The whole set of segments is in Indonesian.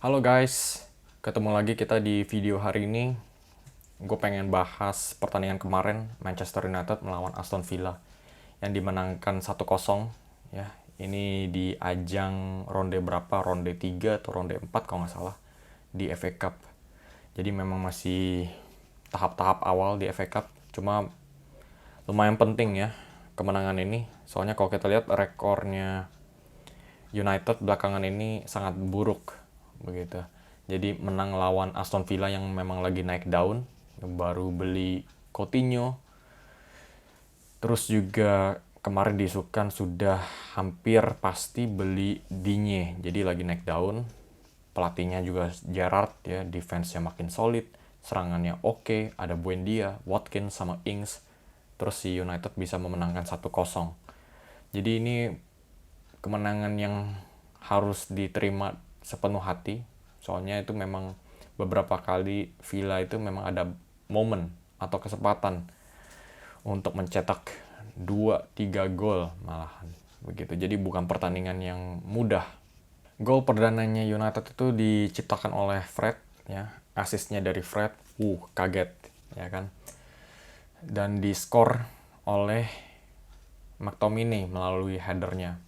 Halo guys, ketemu lagi kita di video hari ini. Gue pengen bahas pertandingan kemarin Manchester United melawan Aston Villa yang dimenangkan 1-0 ya. Ini di ajang ronde berapa? Ronde 3 atau ronde 4 kalau nggak salah di FA Cup. Jadi memang masih tahap-tahap awal di FA Cup. Cuma lumayan penting ya kemenangan ini. Soalnya kalau kita lihat rekornya United belakangan ini sangat buruk begitu. Jadi menang lawan Aston Villa yang memang lagi naik daun, baru beli Coutinho. Terus juga kemarin diisukan sudah hampir pasti beli Digne. Jadi lagi naik daun. Pelatihnya juga Gerrard ya, defense-nya makin solid, serangannya oke, ada Buendia, Watkins sama Ings. Terus si United bisa memenangkan 1-0. Jadi ini kemenangan yang harus diterima sepenuh hati. Soalnya itu memang beberapa kali Villa itu memang ada momen atau kesempatan untuk mencetak 2-3 gol malahan begitu. Jadi bukan pertandingan yang mudah. Gol perdananya United itu diciptakan oleh Fred ya, asisnya dari Fred. Kaget ya kan. Dan diskor oleh McTominay melalui headernya.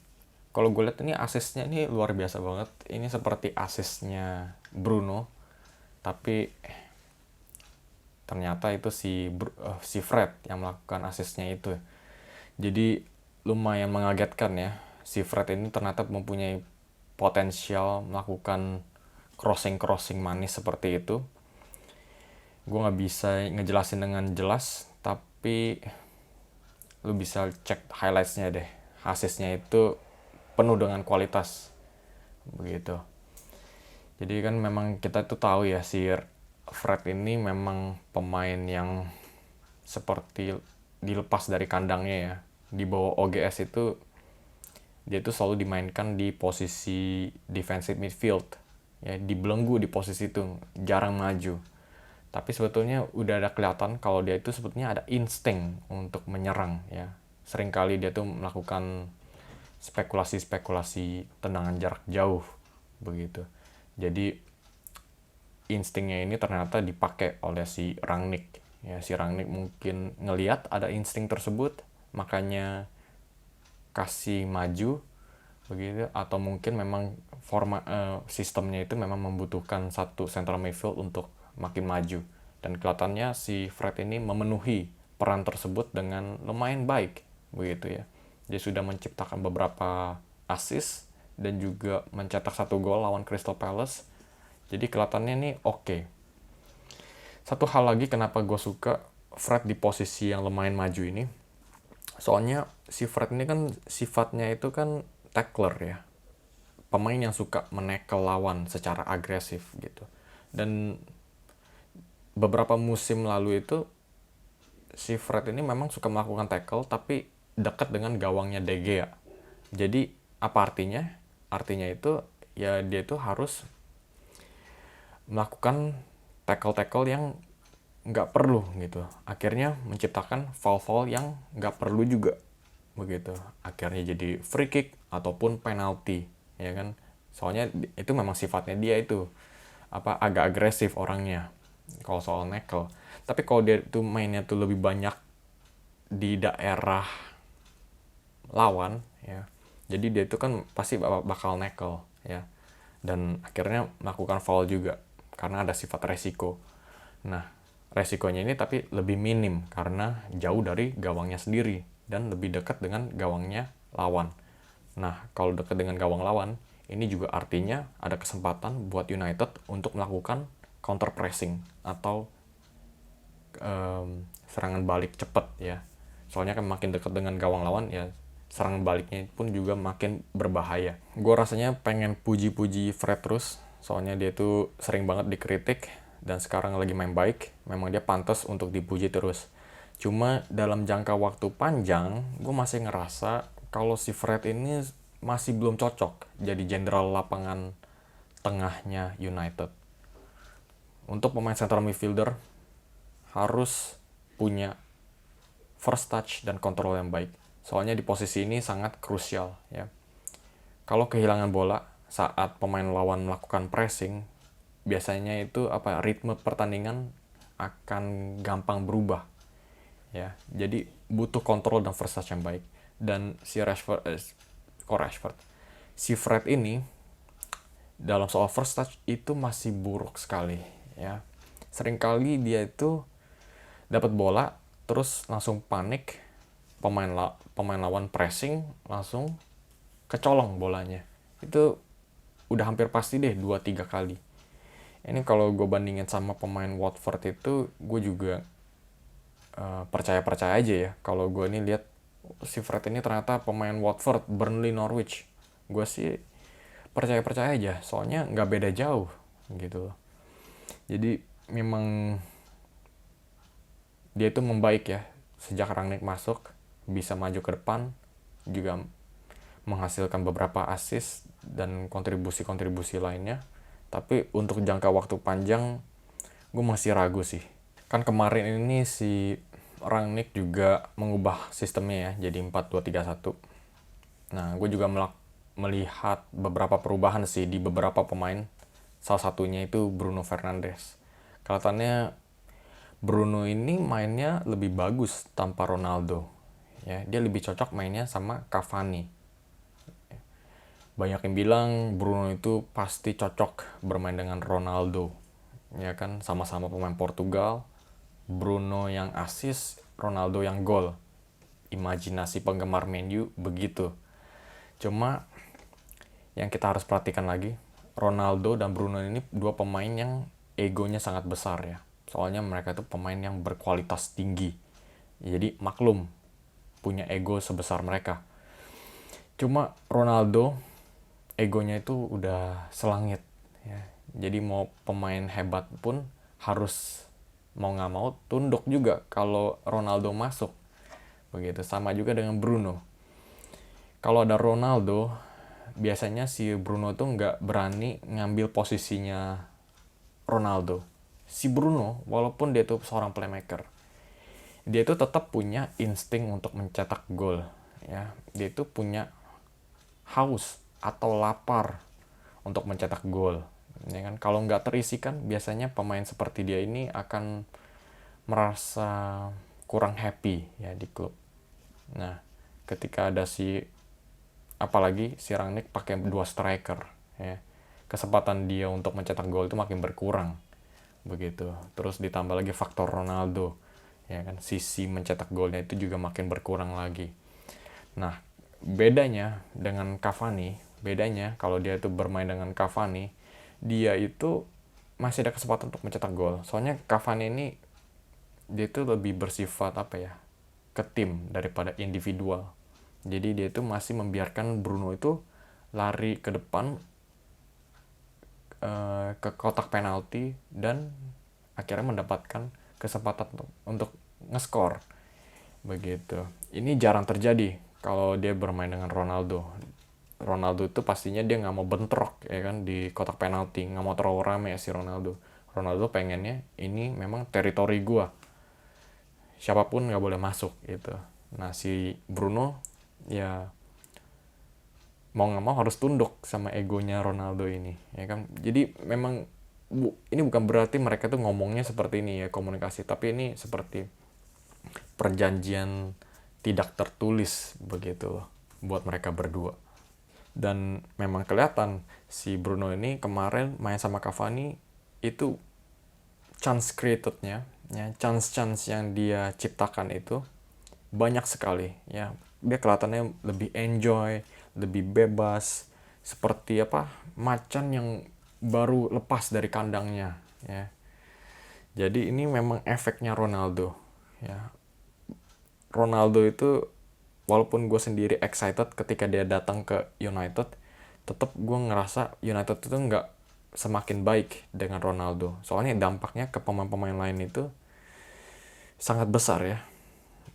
Kalau gue lihat ini asisnya ini luar biasa banget. Ini seperti asisnya Bruno, tapi ternyata itu si Fred yang melakukan asisnya itu. Jadi lumayan mengagetkan ya. Si Fred ini ternyata mempunyai potensial melakukan crossing manis seperti itu. Gue nggak bisa ngejelasin dengan jelas, tapi lu bisa cek highlightsnya deh. Asisnya itu penuh dengan kualitas begitu. Jadi kan memang kita tuh tahu ya si Fred ini memang pemain yang seperti dilepas dari kandangnya ya. Di bawah OGS itu dia tuh selalu dimainkan di posisi defensive midfield ya, dibelenggu di posisi itu, jarang maju. Tapi sebetulnya udah ada kelihatan kalau dia itu sebetulnya ada insting untuk menyerang ya. Seringkali dia tuh melakukan spekulasi tendangan jarak jauh begitu. Jadi instingnya ini ternyata dipakai oleh si Rangnick ya. Si Rangnick mungkin ngelihat ada insting tersebut, makanya kasih maju begitu, atau mungkin memang sistemnya itu memang membutuhkan satu central midfield untuk makin maju, dan kelihatannya si Fred ini memenuhi peran tersebut dengan lumayan baik begitu ya. Dia sudah menciptakan beberapa assist dan juga mencetak 1 gol lawan Crystal Palace. Jadi kelihatannya ini oke. Satu hal lagi kenapa gue suka Fred di posisi yang lumayan maju ini. Soalnya si Fred ini kan sifatnya itu kan tackler ya. Pemain yang suka menekel lawan secara agresif gitu. Dan beberapa musim lalu itu si Fred ini memang suka melakukan tackle tapi dekat dengan gawangnya De Gea. Jadi apa artinya? Artinya itu ya dia itu harus melakukan tackle-tackle yang nggak perlu gitu. Akhirnya menciptakan foul-foul yang nggak perlu juga begitu. Akhirnya jadi free kick ataupun penalti ya kan. Soalnya itu memang sifatnya dia itu agak agresif orangnya kalau soal tackle. Tapi kalau dia tuh mainnya tuh lebih banyak di daerah lawan ya, jadi dia itu kan pasti bakal nekel ya, dan akhirnya melakukan foul juga karena ada sifat resiko. Nah, resikonya ini tapi lebih minim karena jauh dari gawangnya sendiri dan lebih dekat dengan gawangnya lawan. Nah, kalau dekat dengan gawang lawan ini juga artinya ada kesempatan buat United untuk melakukan counter pressing atau serangan balik cepat ya. Soalnya kan makin dekat dengan gawang lawan ya, serangan baliknya pun juga makin berbahaya. Gue rasanya pengen puji-puji Fred terus, soalnya dia tuh sering banget dikritik dan sekarang lagi main baik. Memang dia pantas untuk dipuji terus. Cuma dalam jangka waktu panjang, gue masih ngerasa kalau si Fred ini masih belum cocok jadi jenderal lapangan tengahnya United. Untuk pemain central midfielder harus punya first touch dan kontrol yang baik. Soalnya di posisi ini sangat krusial ya. Kalau kehilangan bola, saat pemain lawan melakukan pressing, biasanya itu ritme pertandingan akan gampang berubah. Ya, jadi butuh kontrol dan first touch yang baik. Dan si Fred ini dalam soal first touch itu masih buruk sekali, ya. Seringkali dia itu dapat bola terus langsung panik, pemain lawan pressing langsung kecolong bolanya. Itu udah hampir pasti deh 2-3 kali. Ini kalau gue bandingin sama pemain Watford itu, gue juga percaya-percaya aja ya. Kalau gue ini lihat si Fred ini ternyata pemain Watford, Burnley, Norwich, gue sih percaya-percaya aja, soalnya nggak beda jauh gitu. Jadi memang dia itu membaik ya sejak Rangnick masuk, bisa maju ke depan, juga menghasilkan beberapa assist dan kontribusi-kontribusi lainnya. Tapi untuk jangka waktu panjang gue masih ragu sih. Kan kemarin ini si Rangnick juga mengubah sistemnya ya jadi 4-2-3-1. Nah, gue juga melihat beberapa perubahan sih di beberapa pemain. Salah satunya itu Bruno Fernandes. Kelihatannya Bruno ini mainnya lebih bagus tanpa Ronaldo. Ya, dia lebih cocok mainnya sama Cavani. Banyak yang bilang Bruno itu pasti cocok bermain dengan Ronaldo. Ya kan, sama-sama pemain Portugal. Bruno yang assist, Ronaldo yang gol. Imajinasi penggemar Man U begitu. Cuma yang kita harus perhatikan lagi, Ronaldo dan Bruno ini dua pemain yang egonya sangat besar ya. Soalnya mereka itu pemain yang berkualitas tinggi. Jadi maklum punya ego sebesar mereka. Cuma Ronaldo egonya itu udah selangit ya. Jadi mau pemain hebat pun harus mau nggak mau tunduk juga kalau Ronaldo masuk. Begitu, sama juga dengan Bruno. Kalau ada Ronaldo, biasanya si Bruno tuh nggak berani ngambil posisinya Ronaldo. Si Bruno, walaupun dia tuh seorang playmaker, dia itu tetap punya insting untuk mencetak gol. Ya, dia itu punya haus atau lapar untuk mencetak gol. Ya kan, kalau nggak terisikan, biasanya pemain seperti dia ini akan merasa kurang happy ya di klub. Nah, ketika ada apalagi si Rangnick pakai 2 striker ya, kesempatan dia untuk mencetak gol itu makin berkurang begitu. Terus ditambah lagi faktor Ronaldo ya kan, sisi mencetak golnya itu juga makin berkurang lagi. Nah, bedanya dengan Cavani, kalau dia itu bermain dengan Cavani, dia itu masih ada kesempatan untuk mencetak gol. Soalnya Cavani ini dia itu lebih bersifat ke tim daripada individual. Jadi dia itu masih membiarkan Bruno itu lari ke depan ke kotak penalti dan akhirnya mendapatkan kesempatan untuk ngeskor begitu. Ini jarang terjadi kalau dia bermain dengan Ronaldo. Ronaldo itu pastinya dia nggak mau bentrok ya kan di kotak penalti, nggak mau terlalu rame si Ronaldo. Ronaldo pengennya ini memang teritori gua, siapapun nggak boleh masuk gitu. Nah si Bruno ya mau nggak mau harus tunduk sama egonya Ronaldo ini ya kan. Jadi memang ini bukan berarti mereka tuh ngomongnya seperti ini ya, komunikasi, tapi ini seperti perjanjian tidak tertulis begitu buat mereka berdua. Dan memang kelihatan si Bruno ini kemarin main sama Cavani itu chance creatednya ya, chance yang dia ciptakan itu banyak sekali ya. Dia kelihatannya lebih enjoy, lebih bebas, seperti macan yang baru lepas dari kandangnya ya. Jadi ini memang efeknya Ronaldo ya. Ronaldo itu walaupun gue sendiri excited ketika dia datang ke United, tetap gue ngerasa United itu nggak semakin baik dengan Ronaldo. Soalnya dampaknya ke pemain-pemain lain itu sangat besar ya.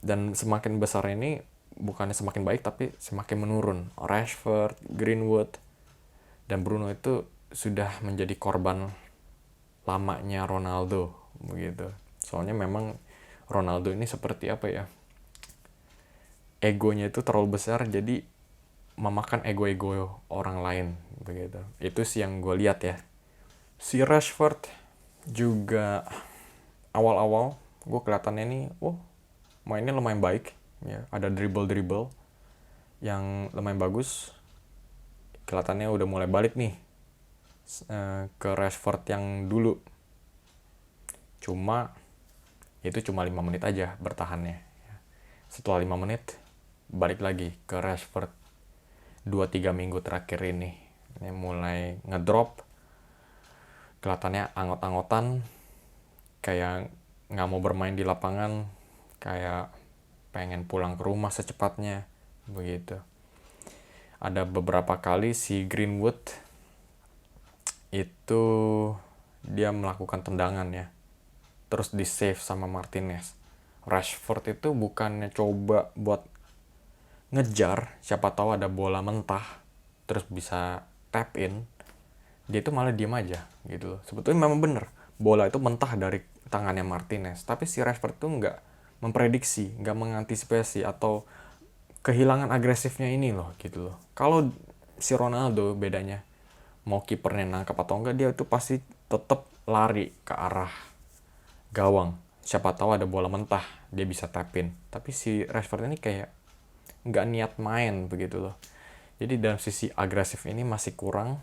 Dan semakin besar ini bukannya semakin baik tapi semakin menurun. Rashford, Greenwood, dan Bruno itu sudah menjadi korban lamanya Ronaldo begitu. Soalnya memang Ronaldo ini seperti egonya itu terlalu besar, jadi memakan ego-ego orang lain begitu. Itu sih yang gue lihat ya. Si Rashford juga awal-awal gue kelihatannya nih, mainnya lumayan baik ya, ada dribble yang lumayan bagus. Kelihatannya udah mulai balik nih ke Rashford yang dulu. Cuma itu cuma 5 menit aja bertahannya. Setelah 5 menit balik lagi ke Rashford. 2-3 minggu terakhir ini mulai ngedrop. Kelihatannya angot-angotan, kayak nggak mau bermain di lapangan, kayak pengen pulang ke rumah secepatnya begitu. Ada beberapa kali si Greenwood itu dia melakukan tendangan ya, terus di save sama Martinez. Rashford itu bukannya coba buat ngejar, siapa tahu ada bola mentah terus bisa tap in, dia itu malah diem aja gitu loh. Sebetulnya memang bener bola itu mentah dari tangannya Martinez, tapi si Rashford tuh nggak memprediksi, nggak mengantisipasi atau kehilangan agresifnya ini loh gitu loh. Kalau si Ronaldo bedanya, mau kipernya nangkap atau enggak, dia itu pasti tetap lari ke arah gawang, siapa tahu ada bola mentah dia bisa tapin. Tapi si Rashford ini kayak nggak niat main begitu loh. Jadi dalam sisi agresif ini masih kurang.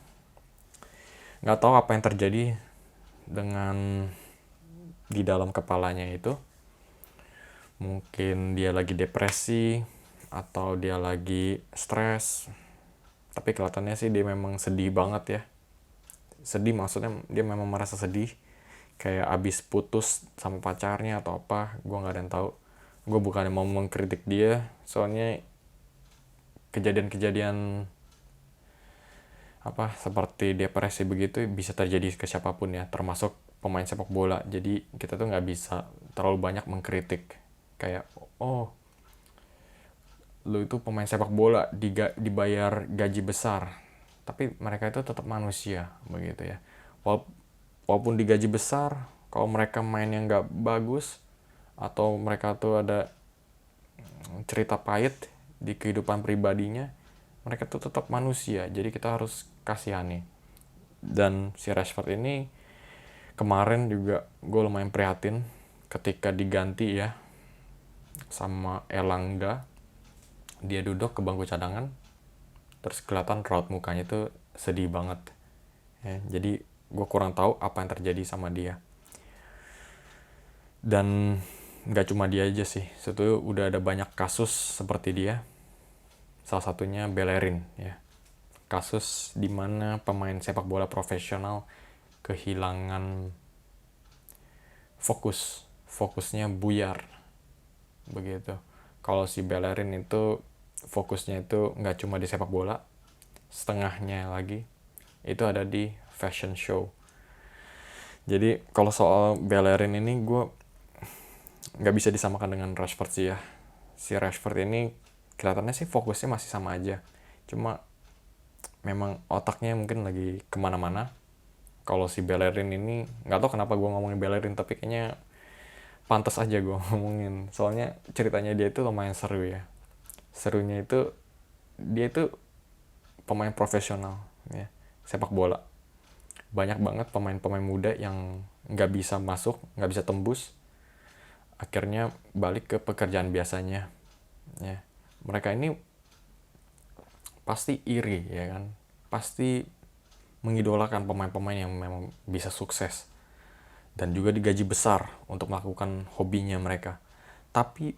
Nggak tahu apa yang terjadi dengan di dalam kepalanya itu. Mungkin dia lagi depresi atau dia lagi stres. Tapi kelihatannya sih dia memang sedih banget ya. Sedih maksudnya dia memang merasa sedih, kayak abis putus sama pacarnya atau apa, gue nggak ada yang tahu. Gue bukannya mau mengkritik dia, soalnya kejadian-kejadian apa seperti depresi begitu bisa terjadi ke siapapun ya, termasuk pemain sepak bola. Jadi kita tuh nggak bisa terlalu banyak mengkritik kayak, oh lu itu pemain sepak bola dibayar gaji besar, tapi mereka itu tetap manusia begitu ya. Walaupun digaji besar, kalau mereka main yang nggak bagus atau mereka tuh ada cerita pahit di kehidupan pribadinya, mereka tuh tetap manusia, jadi kita harus kasihani. Dan si Rashford ini kemarin juga gue lumayan prihatin ketika diganti ya sama Elanga. Dia duduk ke bangku cadangan, terus kelihatan raut mukanya tuh sedih banget ya. Jadi gue kurang tahu apa yang terjadi sama dia. Dan nggak cuma dia aja sih, sebetulnya udah ada banyak kasus seperti dia. Salah satunya Bellerin ya, kasus dimana pemain sepak bola profesional kehilangan fokusnya buyar begitu. Kalau si Bellerin itu fokusnya itu nggak cuma di sepak bola, setengahnya lagi itu ada di fashion show. Jadi kalau soal Bellerin ini gue nggak bisa disamakan dengan Rashford sih ya. Si Rashford ini kelihatannya sih fokusnya masih sama aja, cuma memang otaknya mungkin lagi kemana-mana. Kalau si Bellerin ini nggak tahu kenapa gue ngomongin Bellerin, tapi kayaknya pantas aja gue ngomongin, soalnya ceritanya dia itu lumayan seru ya. Serunya itu dia itu pemain profesional ya, sepak bola. Banyak banget pemain-pemain muda yang nggak bisa masuk, nggak bisa tembus, akhirnya balik ke pekerjaan biasanya ya. Mereka ini pasti iri ya kan, pasti mengidolakan pemain-pemain yang memang bisa sukses dan juga digaji besar untuk melakukan hobinya mereka. Tapi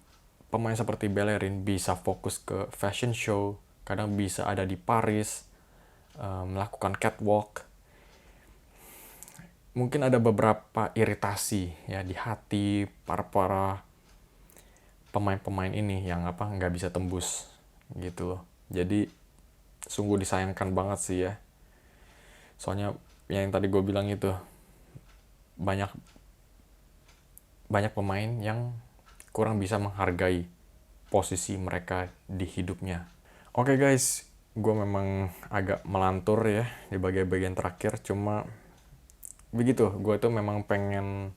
pemain seperti Bellerin bisa fokus ke fashion show, kadang bisa ada di Paris, melakukan catwalk. Mungkin ada beberapa iritasi ya di hati para pemain-pemain ini yang nggak bisa tembus gitu loh. Jadi sungguh disayangkan banget sih ya. Soalnya yang tadi gue bilang itu banyak pemain yang kurang bisa menghargai posisi mereka di hidupnya. Oke guys, gue memang agak melantur ya di bagian-bagian terakhir, cuma begitu, gue tuh memang pengen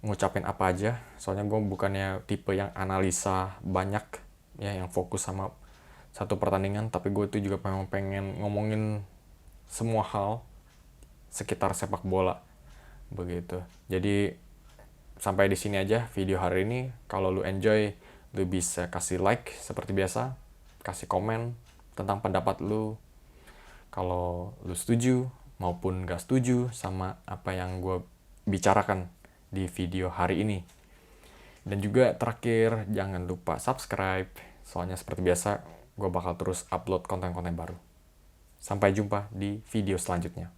ngucapin apa aja, soalnya gue bukannya tipe yang analisa banyak ya, yang fokus sama satu pertandingan, tapi gue tuh juga pengen ngomongin semua hal sekitar sepak bola begitu. Jadi sampai di sini aja video hari ini. Kalau lu enjoy, lu bisa kasih like seperti biasa, kasih komen tentang pendapat lu, kalau lu setuju maupun gak setuju sama apa yang gue bicarakan di video hari ini. Dan juga terakhir, jangan lupa subscribe, soalnya seperti biasa gue bakal terus upload konten-konten baru. Sampai jumpa di video selanjutnya.